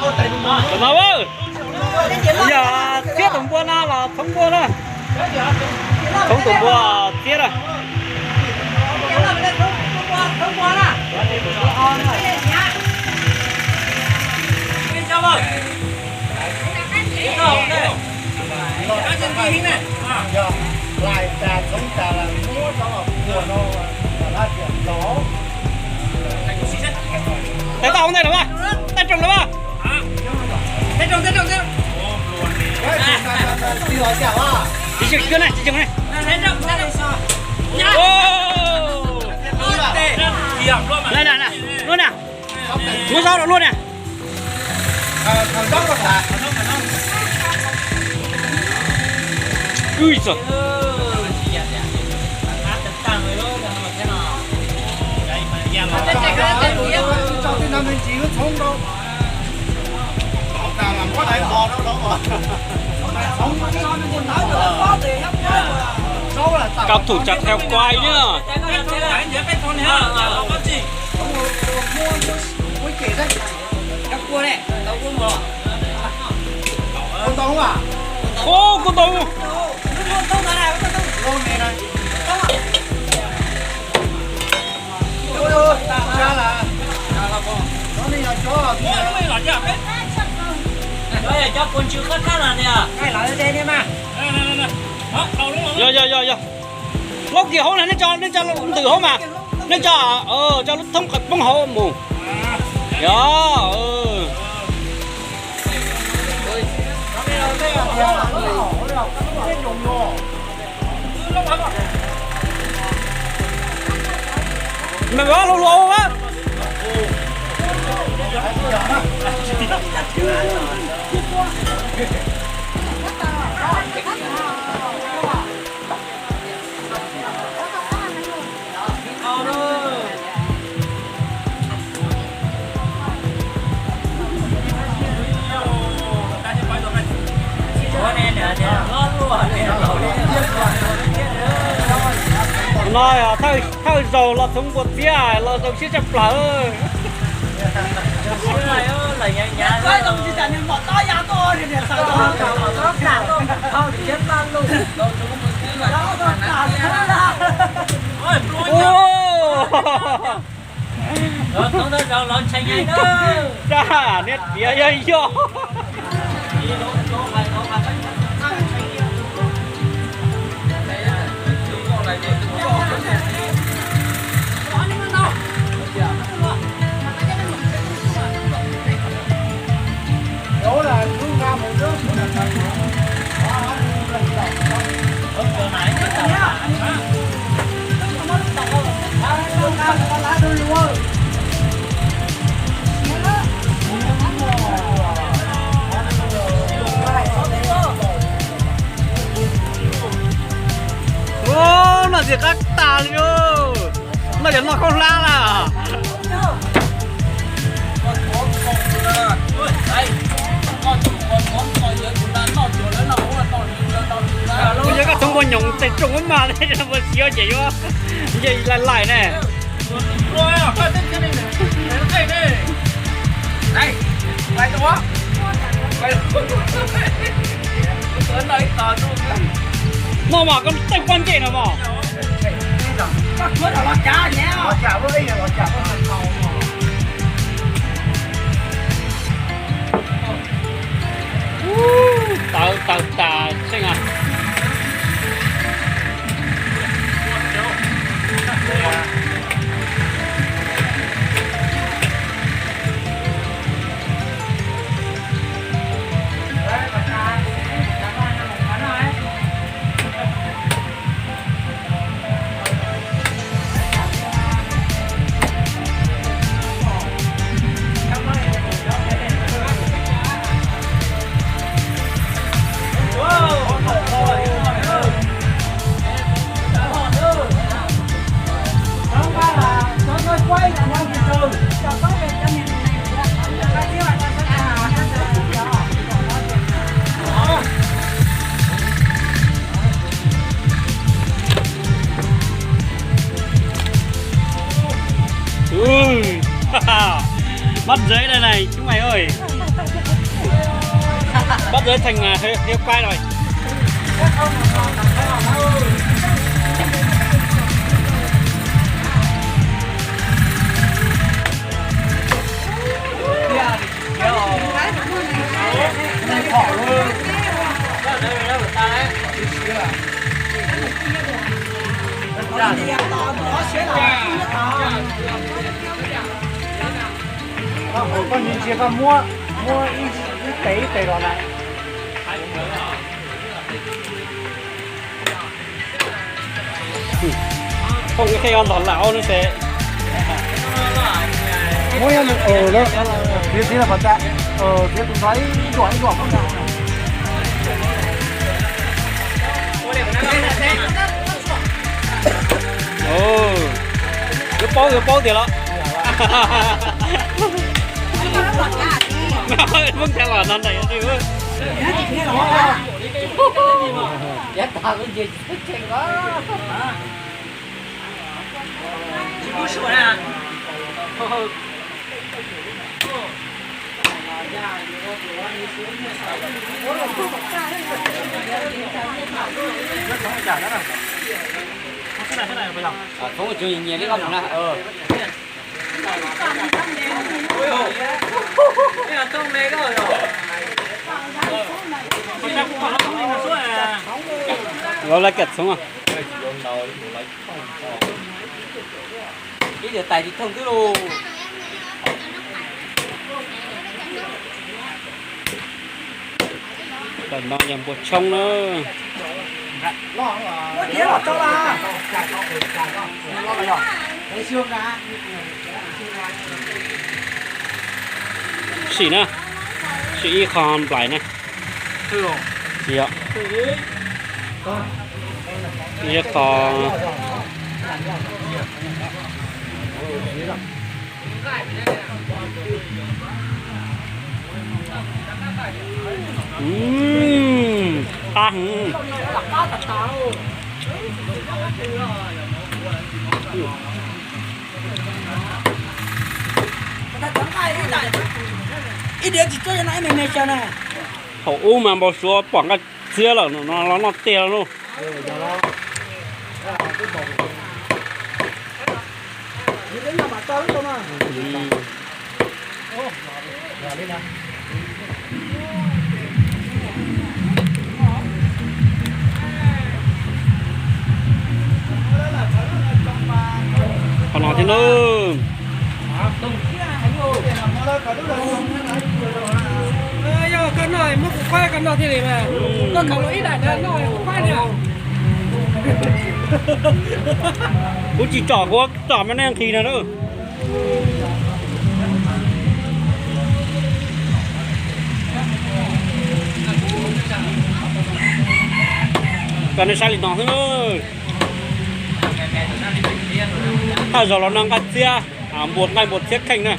Tụi nào ơi. Bây giờ tiết tụi bua na là thống bua đó. Thống tụi bua tiết rồi. Lại trà sống trà là mua cho là mua nó là chuyện đó. Thấy tao không đây đúng không? Tay trồng đúng không? Tay trồng. Đi hỏi chào à? Chị chừng này, chị chừng này. Này nè, luôn nè. Mua rau được luôn nè. Thằng đó là hả? Ui giời. Cho tới năm anh chị nó sống đâu. Nào làm có thể bò đâu rồi. Cao thủ chặt theo quay nữa. Con tông à? Ô, con tông. Con này này. Ôi, ra là con. Nó đi là chó à? Rồi cho con chưa khát khát là nè. Cái lại đây đi mà. Giờ. Lúc kia hôm này nó cho từ hôm mà. Nó cho cho nó thông khật bông hồ mù. Mày quá lô quá. Nói à, thay dầu là thông qua tia, là dầu xí chập lỡ. Là nhà cái đồng chí trả tiền một to giá to thì để sao đó nó cả luôn không thì chết tan luôn đó đó cả ra nó đâu lon xanh ngay đó Chà, nét bia dây vô. Đó là cứ ra một nước của là thằng Ô, nó gì các tà luôn. Nó chẳng nó không la là. Bây giờ các thông qua nhộng tay trùng lắm mà đây là một xíu vậy quá. Vậy lại nè. đây đây đó Mà con tay quan trọng nào mà. mới đầu là cá nhé họ chả với là họ chả với hàng cầu Tao xem à. Bắt giấy đây này chúng mày ơi. tới thành hiệp quay rồi. con nhìn chỉ có mua ít tế rồi này. Không cái ăn đòn lão nó sẽ Mua nhà mình ở đó, phía là phần đại, phía cũng thấy đuổi không nào. ồ cái bó tiền đó vẫn theo là năm này chứ Yes, tao cái gì thích quá.不是我呀。Không có chuyện gì đấy không nè, cái là trong này rồi rồi. nó lại kẹt xuống à cái giờ tài thì thông thứ đồ. còn nó nhầm bột trong nữa Có kia là cho là. Cái xương ra. xỉ nè xỉ còn lại này gì ạ gì còn ăn ít đứa chỉ cho này mày cho này. hậu u mà bỏ xuống bỏ cái chia là nó tiêu luôn Đến nhà bà to lắm mà. còn nó thế nữa Cái này mất khoai cái nào thì này mà. Nó khẩu ít lại nó khoai nè. cũng chỉ trỏ quá trỏ mấy em thì nào nữa cần này sai lịch nó thế nữa giờ nó đang cắt chia buộc ngay một chiếc canh này